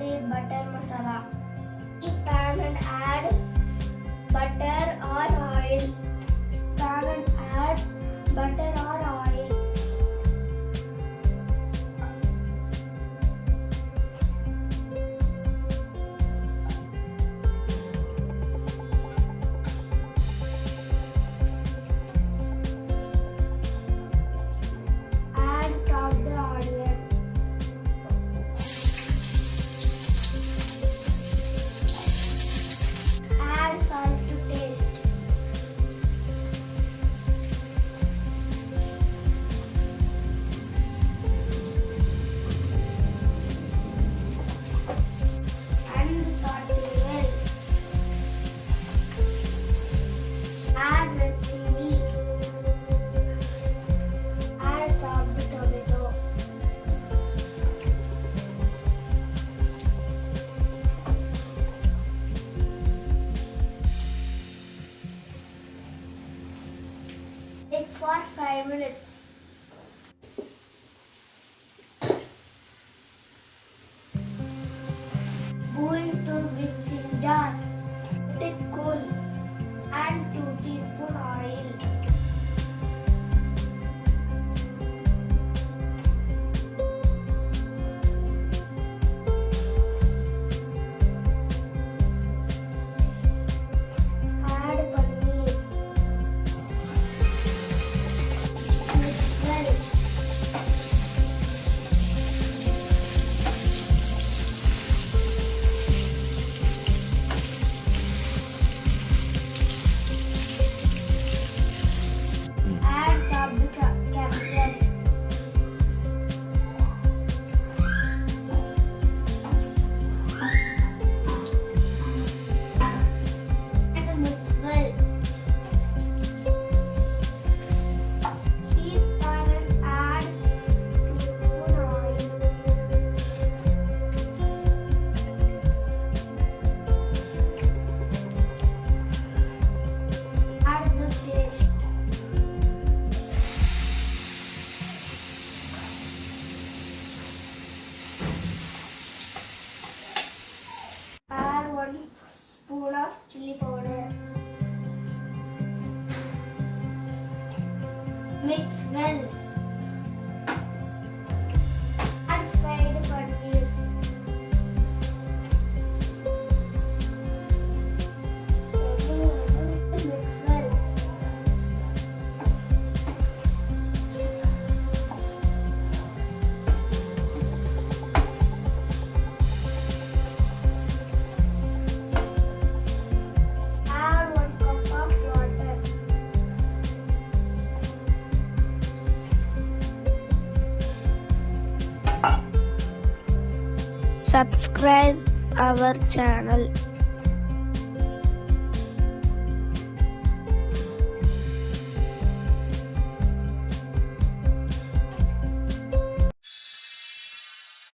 paneer butter masala. Heat pan and add butter or oil. Pan and add butter or oil. Add chopped onion. Add salt to taste. And saute well. Add red chili. Add chopped tomato. Cook for 5 minutes. Pour into mixing jar. Let it cool. Add 2 teaspoon oil. Add paneer. Mix well. Add chopped capsicum. And mix well. Heat pan and add 2 spoon oil. Add the paste. Add 1 spoon of chili powder. Mix well. Add fried paneer. Mix well. Add 1 cup of water. Subscribe our channel.